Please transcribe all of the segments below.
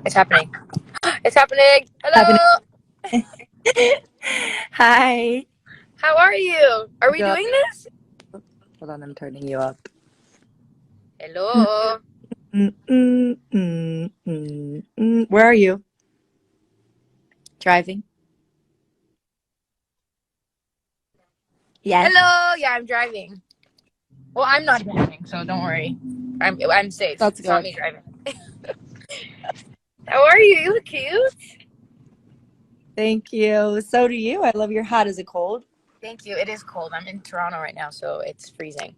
It's happening. It's happening. Happening. Hello. Hi. How are you? Are we Good. doing this? Hold on, I'm turning you up. Hello. Where are you? Driving? Yes. Hello. Yeah, I'm driving. Well, I'm not driving, so don't worry. I'm safe. That's It's not good. me driving. How are you? You look cute. Thank you. So do you. I love your hat. Is it cold? Thank you. It is cold. I'm in Toronto right now, so it's freezing.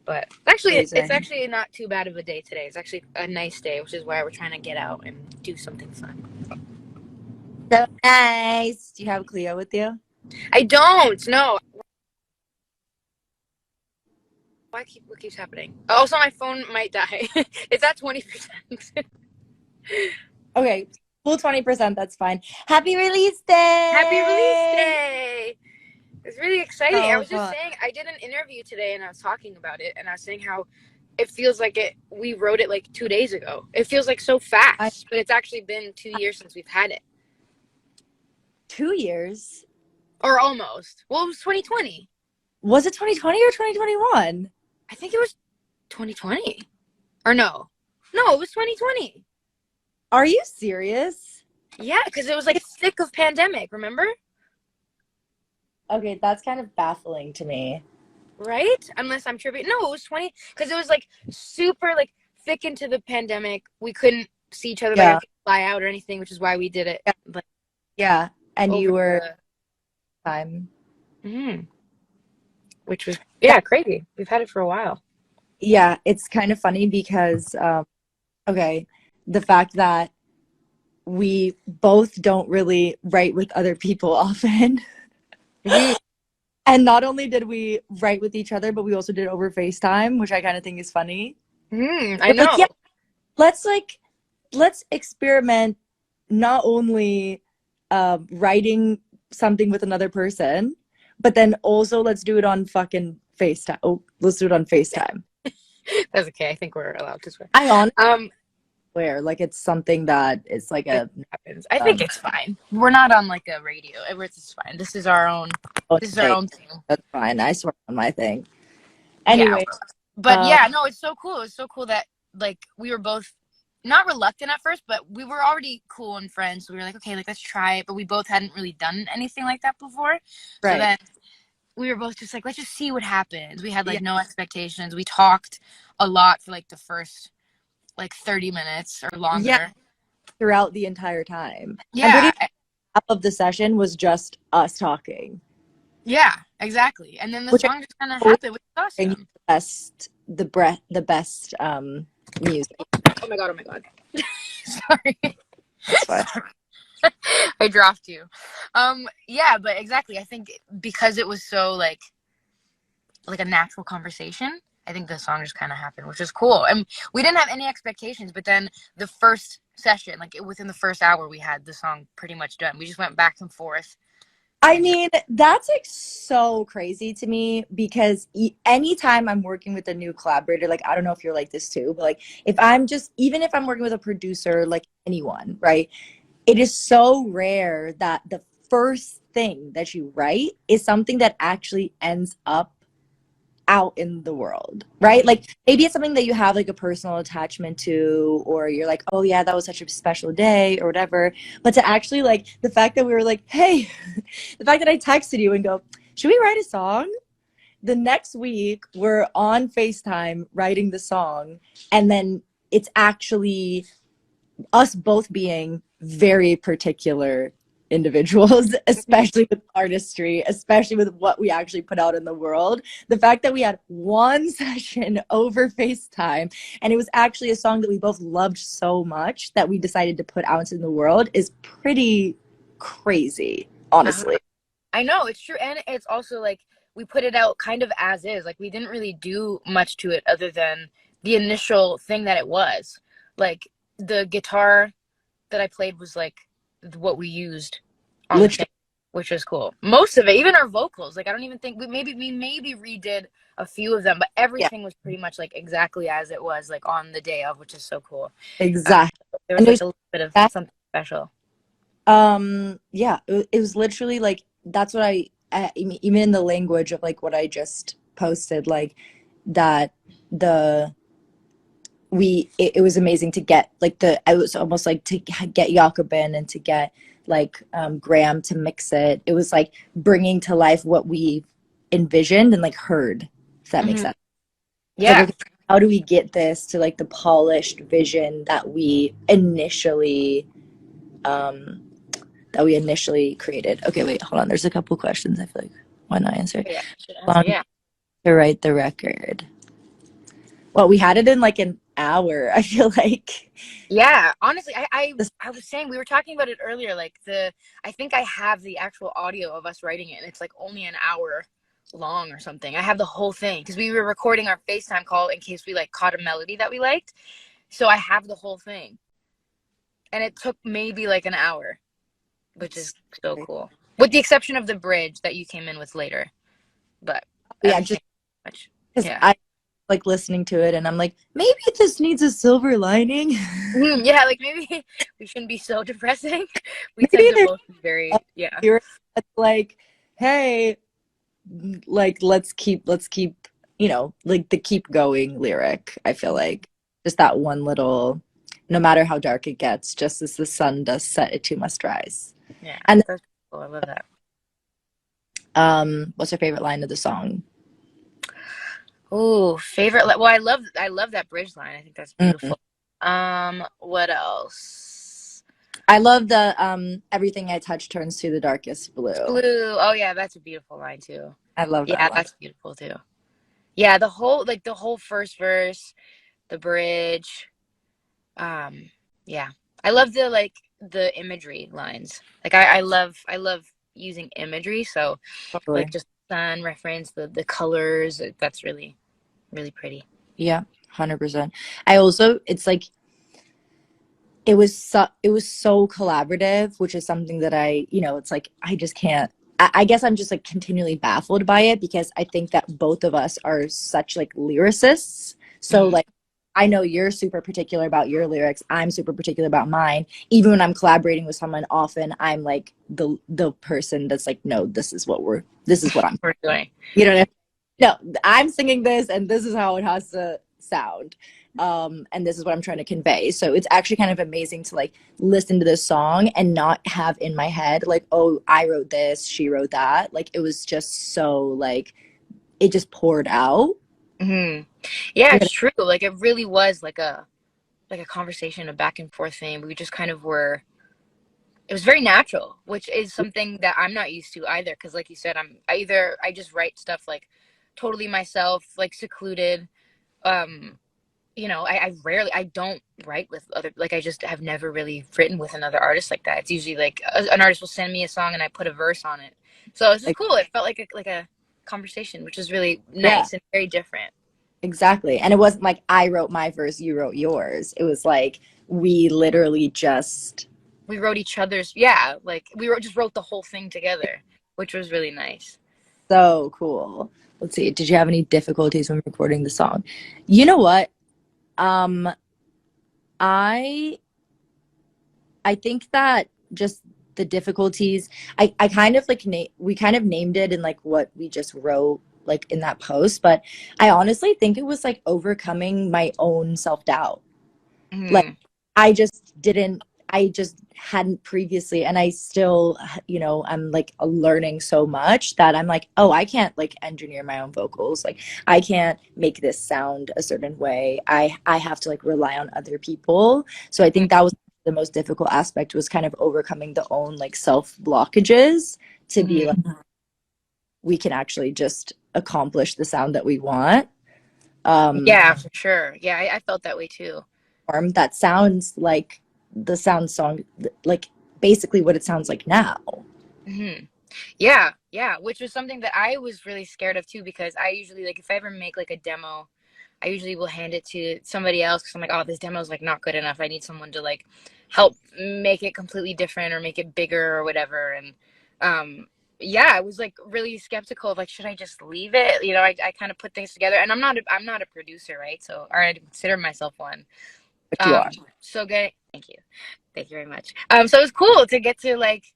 But it's Freezing. actually not too bad of a day today. It's actually a nice day, which is why we're trying to get out and do something fun. So nice. Do you have Cleo with you? I don't. No. What keeps happening? Also, my phone might die. It's at 20%. Okay. Full 20%. That's fine. Happy release Happy release day. day! It's really exciting. I So was just fun. saying, I did an interview today and I was talking about it, and I was saying how it feels like we wrote it like 2 days ago. It feels like so I, fast, but it's actually been 2 years since we've had it. 2 years. Or almost. Well, it was 2020. Was it 2020 or 2021? I think it was 2020. Or no. No, it was 2020. Are you serious? Yeah, because it was like thick of pandemic, remember? Okay, that's kind of baffling to me. Right? Unless I'm tripping. No, it was 20 because it was like super like thick into the pandemic. We couldn't see each other like I Yeah. could fly out or anything, which is why we did it Yeah. like Yeah. And over you were the time. which was That, crazy. We've had it for a while. yeah, it's kind of funny because okay, the fact that we both don't really write with other people often. Mhm. And not only did we write with each other, but we also did it over FaceTime, which I kind of think is funny. I We're like, know. yeah, let's experiment not only writing something with another person, but then also let's do it on fucking FaceTime. Oh, let's do it on FaceTime. That's okay. I think we're allowed to swear. I honestly Um, swear, like it's something that is like it a happens. I think it's fine. We're not on like a radio. It's fine. This is our own. This is our thing. own thing. That's fine. I swear on my thing. Yeah. Anyway, But yeah, no, it's so cool. It's so cool that like we were both not reluctant at first, but we were already cool and friends. So we were like, okay, like let's try it. But we both hadn't really done anything like that before. So right. then we were both just like, let's just see what happens. We had Yeah, like no expectations. We talked a lot for like the first like 30 minutes or yeah, longer. throughout the entire time. I'm pretty Yeah. sure half of the session was just us talking, Yeah, exactly. And then the which I song just kind of always happened, which is think awesome. the best music. Oh my God. Oh my God. Sorry. That's fine. I dropped you. Yeah, but exactly. I think because it was so like a natural conversation, I think the song just kind of happened, which is cool. And we didn't have any expectations, but then the first session, like within the first hour, we had the song pretty much done. We just went back and forth. I mean, that's like so crazy to me because anytime I'm working with a new collaborator, like I don't know if you're like this too, but like if I'm just even if I'm working with a producer, like anyone, right? It is so rare that the first thing that you write is something that actually ends up out in the world, right? Like maybe it's something that you have like a personal attachment to, or you're like, oh yeah, that was such a special day or whatever. But to actually like the fact that we were like, hey, the fact that I texted you and go, should we write a song? The next week we're on FaceTime writing the song, and then it's actually us both being very particular individuals, especially with artistry, especially with what we actually put out in the world. The fact that we had one session over FaceTime and it was actually a song that we both loved so much that we decided to put out into the world is pretty crazy, honestly. I know it's true, and it's also like we put it out kind of as is. Like we didn't really do much to it other than the initial thing that it was. Like the guitar that I played was like what we used on the thing, Literally, which was cool. Most of it, even our vocals, like I don't even think we maybe redid a few of them, but yeah, everything was pretty much like exactly as it was like on the day of, which is so cool. Uh, exactly. there And was like there's a bit of That something special. yeah, it was literally like that's what even in the language of like what I just posted, like that the it was amazing to get like the I was almost like to get Jacobin and to get like Graham to mix it. It was like bringing to life what we envisioned and like heard, if that makes Hmm. sense. It's like, Yeah. okay, how do we get this to like the polished vision um that we initially created? Okay, wait, hold on. There's a couple questions. I feel like why not answer? Yeah. Should How answer. long Yeah. to write the record? Well, we had it in like an hour. I feel like Yeah, honestly, I, I this, I was saying we were talking about it earlier. Like I think I have the actual audio of us writing it, and it's like only an hour long or something. I have the whole thing because we were recording our FaceTime call in case we like caught a melody that we liked. So I have the whole thing, and it took maybe like an hour, which is it's so cool. With the exception of the bridge that you came in with later, but yeah, just everything much. because Yeah. I like listening to it and I'm like, maybe this needs a silver lining. Mhm, yeah, like maybe we shouldn't be so depressing. We tend Maybe to there's both be a very, yeah. lyric that's like, hey, like let's keep like the keep going lyric. I feel like just that one little, no matter how dark it gets, just as the sun does set, it too must rise. Yeah, And that's cool. I love that. what's your favorite line of the song? Oh, favorite. Well, I love that bridge line. I think that's Mhm. beautiful. What else? I love the everything I touch turns to the darkest blue. Blue. Oh yeah, that's a beautiful line too. I love that Yeah, line. that's beautiful too. Yeah, the whole first verse, the bridge. Um, yeah, I love the imagery lines. Like I love using imagery. So Totally. like just sun reference, the colors. That's really really pretty. Yeah, 100%. I also, it's like it was so collaborative, which is something that it's like I just can't. I guess I'm just like continually baffled by it because I think that both of us are such like lyricists. So Hmm. like I know you're super particular about your lyrics. I'm super particular about mine. Even when I'm collaborating with someone, often I'm like the person that's like, no, this is what I'm, We're doing. you know what I mean? No, I'm singing this and this is how it has to sound. And this is what I'm trying to convey. So it's actually kind of amazing to like listen to this song and not have in my head like, oh, I wrote this, she wrote that. Like it was just so like it just poured out. Hmm. Yeah, You it's know, true. Like it really was like a conversation, a back and forth thing. We just kind of were. It was very natural, which is something that I'm not used to either. Because, like you said, I just write stuff like totally myself, like secluded. Um, I don't write with other. Like I just have never really written with another artist like that. It's usually like an artist will send me a song and I put a verse on it. So it's just like cool. It felt like a conversation, which is really yeah, nice and very different. exactly. And it wasn't like I wrote my verse, you wrote yours. It was like we literally just We wrote each other's, yeah, like just wrote the whole thing together, which was really nice. so cool. Let's see. Did you have any difficulties when recording the song? You know what? Um, I I think that just the difficulties, I kind of like we kind of named it in like what we just wrote like in that post, but I honestly think it was like overcoming my own self-doubt. Like Mm. I just hadn't previously, and I still, I'm like learning so much that I'm like, oh, I can't like engineer my own vocals. Like I can't make this sound a certain way. I have to like rely on other people. So I think that was the most difficult aspect, was kind of overcoming the own like self blockages to be Mm-hmm. like, we can actually just accomplish the sound that we want. Um, Yeah, for sure. Yeah, I felt that way too. form that sounds like the sound song, like basically what it sounds like now. Hmm. Yeah, yeah, which was something that I was really scared of too, because I usually like if I ever make like a demo, I usually will hand it to somebody else because I'm like, oh, this demo is like not good enough. I need someone to like help make it completely different or make it bigger or whatever. And um, yeah, I was like really skeptical of like, should I just leave it? I kind of put things together, and I'm not a producer, right? So or I consider myself one. But you Um, are. so get Thank you. Thank you very much. So it was cool to get to like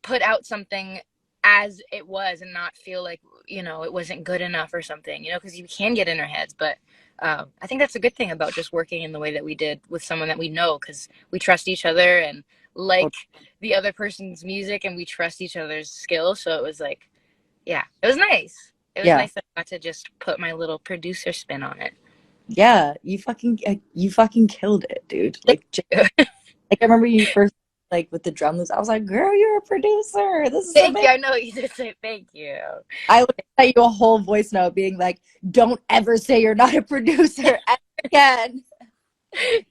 put out something as it was and not feel like, you know, it wasn't good enough or something, you know, because you can get in our heads. But I think that's a good thing about just working in the way that we did with someone that we know, because we trust each other and like the other person's music and we trust each other's skills. So it was like, yeah, it was nice. It was Yeah. nice that I got to just put my little producer spin on it. Yeah, you fucking killed it, dude. Like, like I remember you first like with the drum loops. I was like, "Girl, you're a producer. This is Thank you. amazing." I know you did say thank you. I would send you a whole voice note being like, "Don't ever say you're not a producer ever again."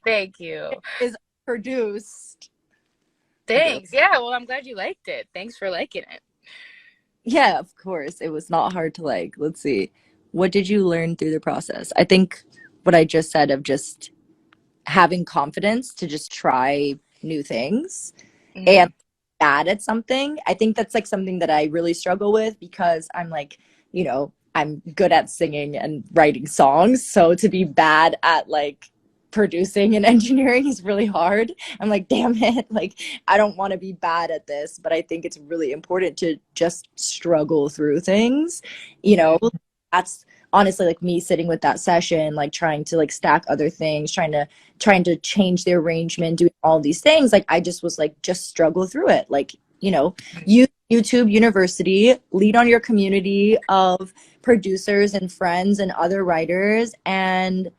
Thank you. It is produced. Okay. Thanks. Yeah, well, I'm glad you liked it. Thanks for liking it. Yeah, of course. It was not hard to like. Let's see. What did you learn through the process? I think what I just said of just having confidence to just try new things and Mm-hmm. bad at something. I think that's like something that I really struggle with because I'm like, you know, I'm good at singing and writing songs. So to be bad at like producing and engineering is really hard. I'm like, damn it. Like, I don't want to be bad at this, but I think it's really important to just struggle through things. You know, Mm-hmm. that's honestly like me sitting with that session, like trying to like stack other things, trying to change the arrangement, doing all these things. Like I just was like, just struggle through it. Like, you know, YouTube University, lead on your community of producers and friends and other writers, and,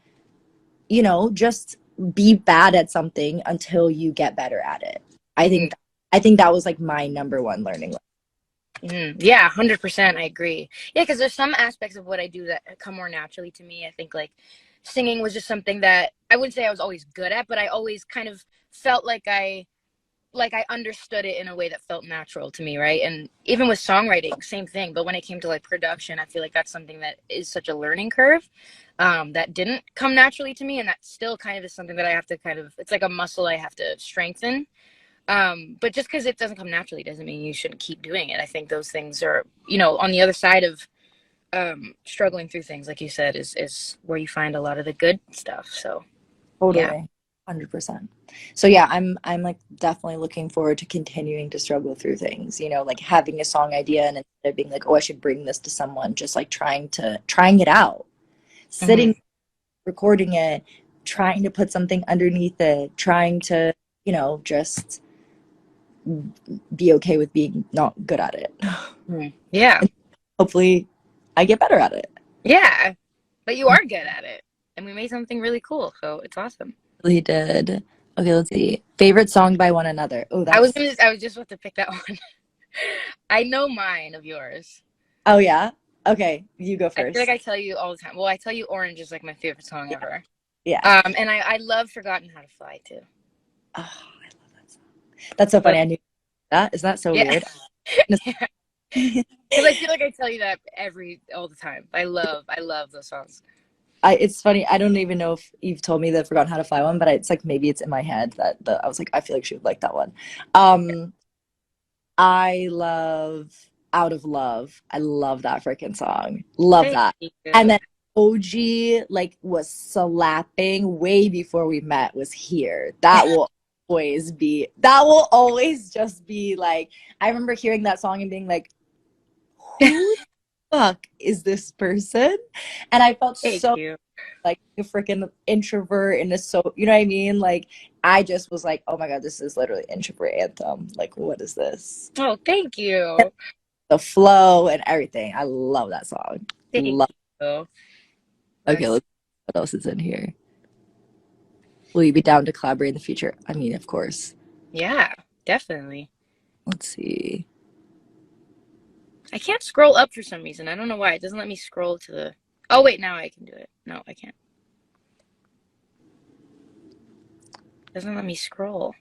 you know, just be bad at something until you get better at it. I Mm-hmm. think, I think that was like my number one learning. Mm-hmm. Yeah, 100%. I agree. Yeah, because there's some aspects of what I do that come more naturally to me. I think like singing was just something that I wouldn't say I was always good at, but I always kind of felt like I understood it in a way that felt natural to me, right? And even with songwriting, same thing. But when it came to like production, I feel like that's something that is such a learning curve, that didn't come naturally to me, and that still kind of is something that I have to kind of, it's like a muscle I have to strengthen. But just because it doesn't come naturally doesn't mean you shouldn't keep doing it. I think those things are, you know, on the other side of struggling through things, like you said, is where you find a lot of the good stuff. So yeah. Totally. 100%. So yeah, I'm like definitely looking forward to continuing to struggle through things, you know, like having a song idea and instead of being like, oh, I should bring this to someone, just like trying it out. Hmm. Sitting, recording it, trying to put something underneath it, trying to, you know, just be okay with being not good at it. Yeah. And hopefully I get better at it. Yeah. But you are good at it. And we made something really cool. So it's awesome. Really did. Okay, let's see. Favorite song by one another. Oh, that's I was just about to pick that one. I know mine of yours. oh yeah. Okay, you go I feel like first. I tell you all the time. Well, I tell you Orange is like my favorite song Yeah. ever. Yeah. And I love Forgotten How to Fly too. Oh, I love that song. That's so But funny. I knew that. Isn't that so yeah. weird? Yeah. Because I feel like I tell you that all the time. I love those songs. It's funny. I don't even know if you've told me the Forgotten How to Fly one, but it's like maybe it's in my head that I was like, I feel like she would like that one. I love Out of Love. I love that freaking song. Love Thank that. And you. then OG like was slapping way before we met was here. That will always just be like I remember hearing that song and being like, who the fuck is this person? And I felt Thank so you. like a freaking introvert and a so you know what I mean? Like I just was like, oh my god, this is literally introvert anthem. Like what is this? Oh, thank you. The flow and everything. I love that song. Thank Love. you. Okay, That's let's see what else is in here. Will you be down to collaborate in the future? I mean, of course. yeah, definitely. Let's see. I can't scroll up for some reason. I don't know why. It doesn't let me scroll to the. Oh wait, now I can do it. No, I can't. It doesn't let me scroll.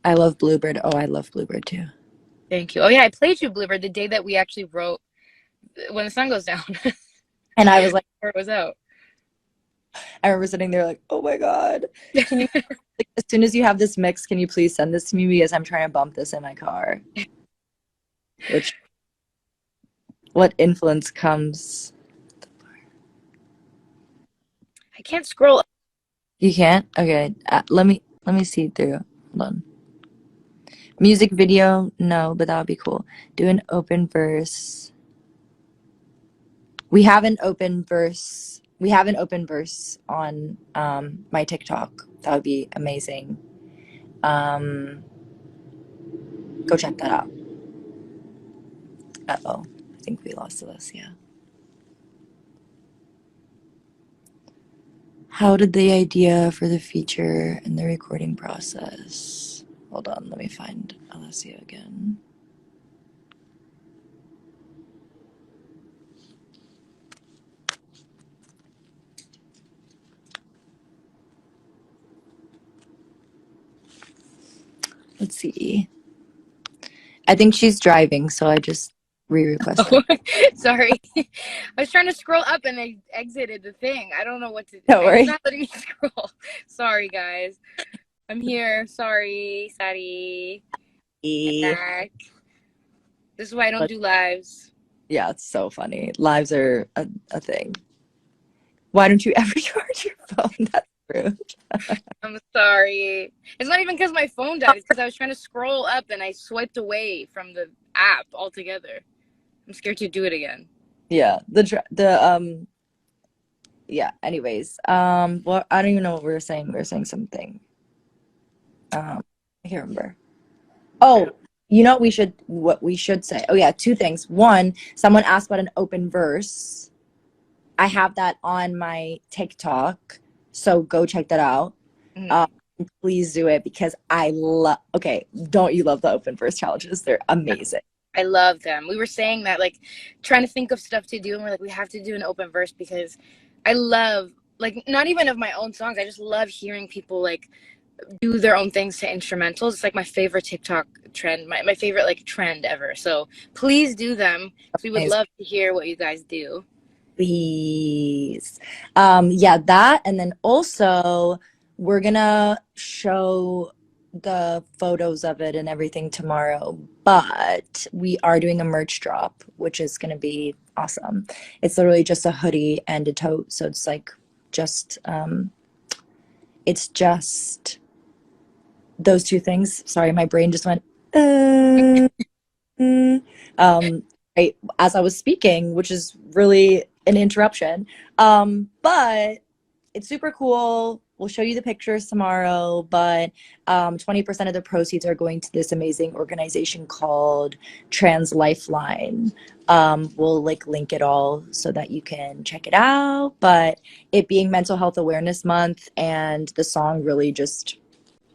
I love Bluebird. Oh, I love Bluebird too. Thank you. Oh yeah, I played you Bluebird the day that we actually wrote when the sun goes down. And I was like, Or it was out. I remember sitting there like, oh my God. Can you, like, as soon as you have this mix, can you please send this to me because I'm trying to bump this in my car? Which, what influence comes? I can't scroll. You can't? Okay. Let me, Let me see through. Hold on. Music video? No, but that would be cool. Do an open verse. We have an open verse. We have an open verse on my TikTok. That would be amazing. Um, Go check that out. Uh-oh. I think we lost Alessia. How did the idea for the feature and the recording process? Hold on, let me find Alessia again. Let's see. I think she's driving, so I just re-requested. Oh, sorry. I was trying to scroll up and I exited the thing. I don't know what to do. Don't worry. It's not letting me scroll. Sorry, guys. I'm here. Sorry. I'm back. This is why I don't do lives. Yeah, it's so funny. Lives are a thing. Why don't you ever charge your phone? That's rude. I'm sorry. It's not even because my phone died. It's because I was trying to scroll up and I swiped away from the app altogether. I'm scared to do it again. Yeah, yeah, anyways. Well, I don't even know what we were saying. We were saying something. I can't remember. Oh, you know what we should say. Oh yeah, two things. One, someone asked about an open verse. I have that on my TikTok, so go check that out. Please do it because I love. Okay, don't you love the open verse challenges? They're amazing. I love them. We were saying that, like, trying to think of stuff to do, and we're like, we have to do an open verse because I love, like, not even of my own songs. I just love hearing people like do their own things to instrumentals. It's like my favorite TikTok trend, my favorite like trend ever. So please do them. We would love to hear what you guys do. Please. Yeah, that, and then also we're gonna show the photos of it and everything tomorrow, but we are doing a merch drop, which is gonna be awesome. It's literally just a hoodie and a tote, so it's like just it's just those two things. Sorry, my brain just went right as I was speaking, which is really an interruption. But it's super cool. We'll show you the pictures tomorrow, but 20% of the proceeds are going to this amazing organization called Trans Lifeline. We'll like link it all so that you can check it out. But it being Mental Health Awareness Month and the song really just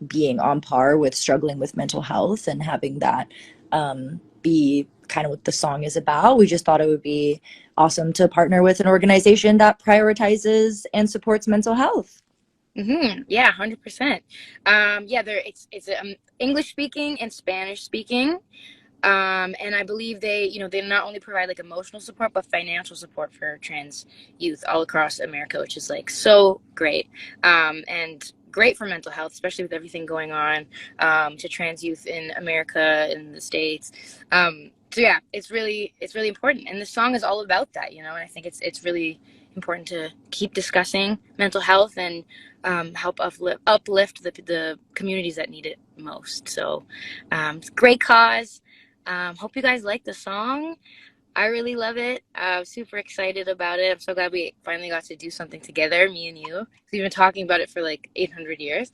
being on par with struggling with mental health and having that be kind of what the song is about, we just thought it would be awesome to partner with an organization that prioritizes and supports mental health. Yeah, 100%. Yeah, it's English speaking and Spanish speaking. And I believe they not only provide like emotional support, but financial support for trans youth all across America, which is like so great. And great for mental health, especially with everything going on to trans youth in America, in the States. So yeah, it's really important. And the song is all about that, and I think it's really important to keep discussing mental health and help uplift the communities that need it most. So it's a great cause. Hope you guys like the song. I really love it. I'm super excited about it. I'm so glad we finally got to do something together, me and you. We've been talking about it for like 800 years.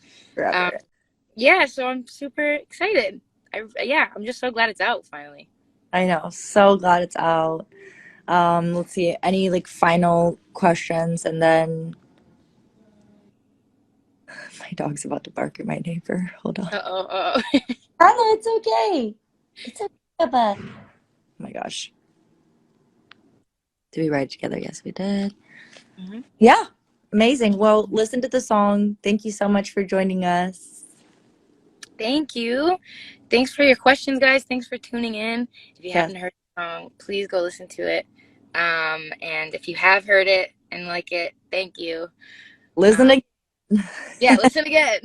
Yeah, so I'm super excited. I'm just so glad it's out finally. I know. So glad it's out. Let's see. Any like final questions? And then my dog's about to bark at my neighbor. Hold on. Uh-oh. Carla, it's okay. It's okay, Papa. Oh my gosh. Did we write it together? Yes, we did. Yeah. Amazing. Well, listen to the song. Thank you so much for joining us. Thank you. Thanks for your questions, guys. Thanks for tuning in. If you haven't heard the song, please go listen to it. And if you have heard it and like it, thank you. Listen again. Yeah, listen again.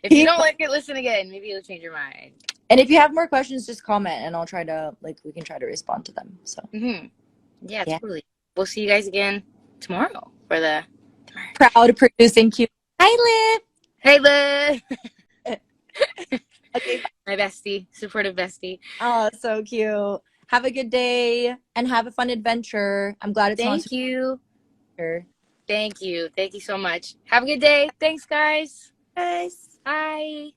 If you don't like it, listen again. Maybe you'll change your mind. And if you have more questions, just comment and I'll try to we can try to respond to them. So yeah, totally. We'll see you guys again tomorrow for the proud producing Q. Hi, Liv. Hey, Liv. my bestie, supportive bestie. Oh, so cute. Have a good day and have a fun adventure. I'm glad it's not Thank too you. later. Thank you. Thank you so much. Have a good day. Thanks, guys. Guys. Bye.